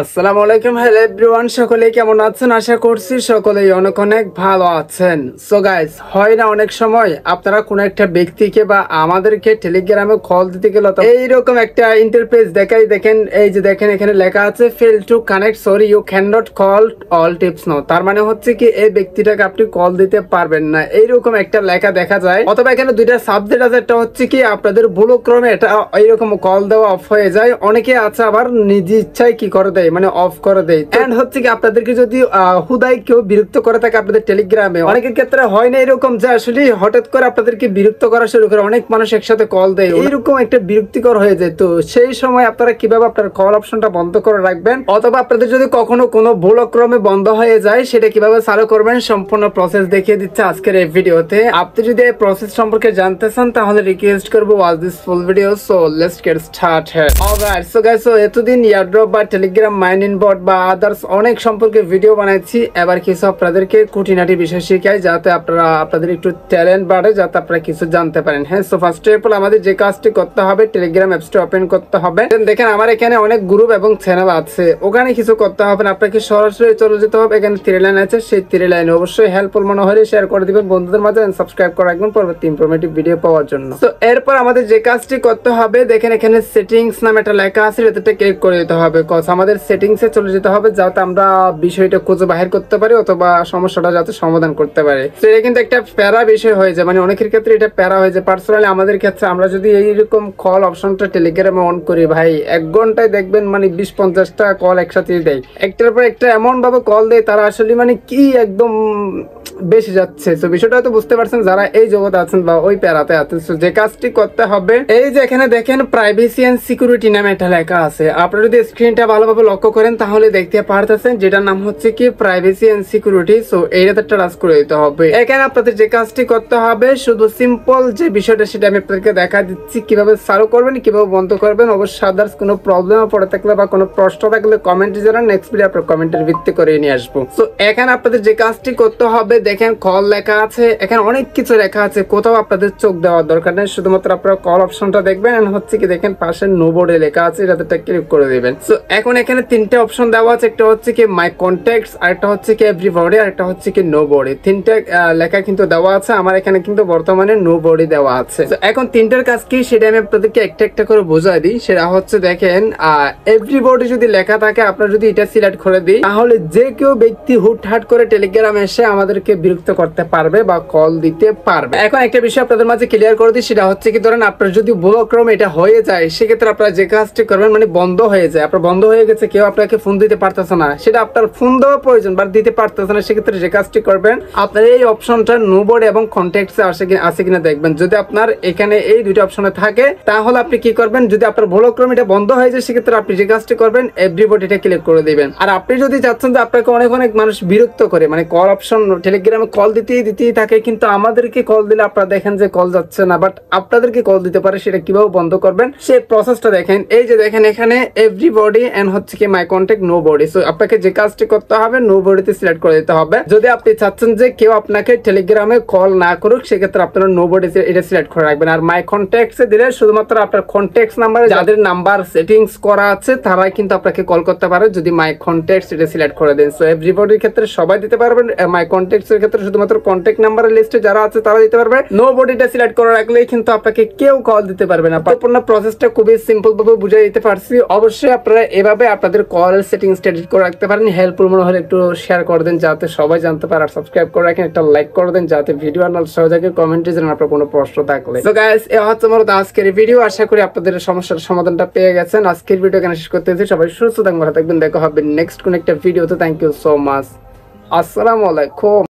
আসসালামু আলাইকুম, hello everyone, সকলেই কেমন আছেন? আশা করছি সকলেই অনেক অনেক ভালো আছেন। সো গাইস, হয় না অনেক সময় আপনারা কোনো একটা ব্যক্তিকে বা আমাদেরকে টেলিগ্রামে কল দিতে গেলে এইরকম একটা ইন্টারফেস দেখাই, দেখেন এই যে দেখেন এখানে লেখা আছে fail to connect, sorry you can not call all tips now. তার মানে হচ্ছে কি এই ব্যক্তিটাকে আপনি কল দিতে পারবেন না, এইরকম একটা লেখা দেখা যায়। অথবা এখানে দুইটা সাবজেক্ট আছে, একটা হচ্ছে কি আপনাদের ভুলক্রমে এটা এইরকম কল দেওয়া অফ হয়ে যায়, অনেকে আছে আবার নিজ ইচ্ছায় কি করে দেয়, মানে অফ করে দেয়। এন্ড হচ্ছে কি আপনাদেরকে যদি হুদাই কেউ বিরক্ত করে থাকে আপনাদের টেলিগ্রামে, অনেকের ক্ষেত্রে হয় না এরকম যে আসলে হঠাৎ করে আপনাদেরকে বিরক্ত করা শুরু করে, অনেক মানুষ একসাথে কল দেয়, এইরকম একটা বিরক্তিকর হয়ে যায়। তো সেই সময় আপনারা কিভাবে আপনার কল অপশনটা বন্ধ করে রাখবেন, অথবা আপনাদের যদি কখনো কোনো ভুলক্রমে বন্ধ হয়ে যায় সেটা কিভাবে চালু করবেন, সম্পূর্ণ প্রসেস দেখিয়ে দিচ্ছে আজকের এই ভিডিওতে। আপনি যদি এই প্রসেস সম্পর্কে জানতে চান তাহলে রিকোয়েস্ট করবো watch this full video. So let's get started. Alright, so guys, so এতদিন এয়ারড্রপ বা টেলিগ্রাম মাইনিং বট বা আদার্স অনেক সম্পর্কে ভিডিও বানাচ্ছি, এবার কিছু আপনাদেরকে খুঁটিনাটি বিষয় শিখাই যাতে আপনারা আপনাদের একটু ট্যালেন্ট বাড়ে, যাতে আপনারা কিছু জানতে পারেন। হ্যাঁ, সো ফার্স্ট অফ অল আমাদের যে কাজটি করতে হবে, টেলিগ্রাম অ্যাপসটা ওপেন করতে হবে। দেখেন আমার এখানে অনেক গ্রুপ এবং চ্যানেল আছে, ওখানে কিছু করতে হবে না, আপনাকে সরাসরি চলে যেতে হবে। এখানে 3 লাইন আছে, সেই 3 লাইনে অবশ্যই হেল্পফুল মনে হলে শেয়ার করে দিবেন বন্ধুদের মাঝে, সাবস্ক্রাইব করে রাখবেন পরবর্তী ইনফরমেটিভ ভিডিও পাওয়ার জন্য। তো এরপর আমাদের যে কাজটি করতে হবে, দেখেন এখানে সেটিংস নামে একটা লেখা আছে, এটাতে ক্লিক করে দিতে হবে। আমাদের সেটিংসে চলে যেতে হবে যাতে আমরা বিষয়টা খুঁজে বাহির করতে পারি অথবা সমস্যাটা যাতে সমাধান করতে পারি। তো এটা কিন্তু একটা প্যারা বিষয় হয়ে যায়, মানে অনেকের ক্ষেত্রে এটা প্যারা হয়ে যায়। পার্সোনালি আমাদের ক্ষেত্রে আমরা যদি এইরকম কল অপশনটা টেলিগ্রামে অন করি, ভাই 1 ঘন্টায় দেখবেন মানে 20-50টা কল একসাথে দেয়, একটার পর একটা এমন ভাবে কল দেয়, তারা আসলে মানে কি একদম বেশি যাচ্ছে। তো বিষয়টা তো বুঝতে পারছেন যারা এই জগতে আছেন বা ওই প্যারাতে আছেন। তো যে কাজটি করতে হবে, এই যে এখানে দেখেন প্রাইভেসি এন্ড সিকিউরিটি নামে একটা লেখা আছে, আপনারা যদি স্ক্রিনটা ভালোভাবে লক্ষ্য করেন তাহলে দেখতে পারতেছেন যেটার নাম হচ্ছে কি প্রাইভেসি এন্ড সিকিউরিটি। সো এইটাতে টাচ করে দিতে হবে। এখানে আপনাদের যে কাজটি করতে হবে, শুধু সিম্পল যে বিষয়টা সেটা আমি আপনাদেরকে দেখা দিচ্ছি, কিভাবে চালু করবেন কিভাবে বন্ধ করবেন। অবশ্যই আদার্স কোনো প্রবলেম পড়ে থাকলে বা কোনো প্রশ্ন থাকলে কমেন্টে জানান, নেক্সট ভিডিও আপনার কমেন্টের ভিত্তি করে নিয়ে আসবো। সো এখানে আপনাদের যে কাজটি করতে হবে, দেখেন কল লেখা আছে, এখানে অনেক কিছু লেখা আছে, কোথাও আপনাদের চোখ দেওয়ার দরকার নেই, শুধুমাত্র আপনারা কল অপশনটা দেখবেন। হচ্ছে কি দেখেন পাশে নো বোর্ডে লেখা আছে, এটাতে ক্লিক করে দিবেন। সো এখন এখানে 3টে অপশন দেওয়া আছে, একটা হচ্ছে কি মাই কন্ট্যাক্টস, আরেকটা হচ্ছে কি এভরিবডি, আরেকটা হচ্ছে কি নো বডি। 3টে লেখা কিন্তু দেওয়া আছে, আমার এখানে কিন্তু বর্তমানে নো বডি দেওয়া আছে। এখন 3টার কাজ কি সেটা আমি আপনাদেরকে একটা একটা করে বোঝাই দিই। সেটা হচ্ছে দেখেন এভরিবডি যদি লেখা থাকে, আপনারা যদি এটা সিলেক্ট করে দিই তাহলে যে কেউ ব্যক্তি হুটহাট করে টেলিগ্রামে এসে আমাদেরকে বিরক্ত করতে পারবে বা কল দিতে পারবে। এখন একটা বিষয় আপনাদের মাঝে ক্লিয়ার করে দিই, সেটা হচ্ছে কি ধরেন আপনার যদি ভুলক্রমে এটা হয়ে যায়, সেক্ষেত্রে আপনারা যে কাজটি করবেন, মানে বন্ধ হয়ে যায়, আপনার বন্ধ হয়ে গেছে, কেউ আপনাকে ফোন দিতে পারতেছে না, সেটা আপনার ফোন দেওয়া প্রয়োজন বা দিতে পারতেছে না, সেক্ষেত্রে যে কাজটি করবেন আপনার এই অপশনটা নো বোর্ড এবং কন্ট্যাক্টসে আছে কিনা দেখবেন। যদি আপনার এখানে এই 2টা অপশনে থাকে তাহলে আপনি কি করবেন, যদি আপনার ভুলক্রমে এটা বন্ধ হয়ে যায় সেক্ষেত্রে আপনি যে কাজটি করবেন এভরিবডিটা ক্লিক করে দিবেন। আর আপনি যদি চাচ্ছেন যে আপনাকে অনেক অনেক মানুষ বিরক্ত করে, মানে কল অপশন টেলিগ্রামে কল দিতেই থাকে, কিন্তু আমাদেরকে কল দিলে আপনারা দেখেন যে কল যাচ্ছে না, বাট আপনাদেরকে কল দিতে পারে, সেটা কিভাবে বন্ধ করবেন সেই প্রসেসটা দেখেন। এই যে দেখেন এখানে এভরিবডি এন্ড হচ্ছে কি my contact nobody. So আপনাকে যে কাজটি করতে হবে নো বডিতে সিলেক্ট করে দিতে হবে। যদি আপনি চাচ্ছেন যে কেউ আপনাকে টেলিগ্রামে কল না করুক, সেক্ষেত্রে আপনারা নো বডি এটা সিলেক্ট করে রাখবেন। আর মাই কন্ট্যাক্টসে দিলে শুধুমাত্র আপনার কন্ট্যাক্টস নাম্বারে যাদের নাম্বার সেটিংস করা আছে তারাই কিন্তু আপনাকে কল করতে পারে, যদি মাই কন্ট্যাক্টস এটা সিলেক্ট করে দেন। সো এভরিবডির ক্ষেত্রে সবাই দিতে পারবেন, মাই কন্ট্যাক্টস এর ক্ষেত্রে শুধুমাত্র কন্ট্যাক্ট নাম্বারের লিস্টে যারা আছে তারা দিতে পারবে। নো বডিটা সিলেক্ট করে রাখলেই কিন্তু আপনাকে কেউ কল দিতে পারবে না। সম্পূর্ণ প্রসেসটা খুবই সিম্পল ভাবে বুঝিয়ে দিতে পারছি। অবশ্যই আপনারা এভাবে আপনাদের কল সেটিংস এডিট করে রাখতে পারেন। হেল্পফুল মনে হলে একটু শেয়ার করে দেন যাতে সবাই জানতে পারে, আর সাবস্ক্রাইব করে রাখেন, একটা লাইক করে দেন যাতে ভিডিও আর সহজে কমেন্টে জানান আপনার কোনো প্রশ্ন থাকলে। সো গাইস, এই হচ্ছে আমার আজকের ভিডিও। আশা করি আপনাদের সমস্যার সমাধানটা পেয়ে গেছেন। আজকের ভিডিও এখানে শেষ করতেছি। সবাই সুস্থ থাকবেন, ভালো থাকবেন, দেখা হবে নেক্সট কোন একটা ভিডিওতে। Thank you so much. আসসালামু আলাইকুম।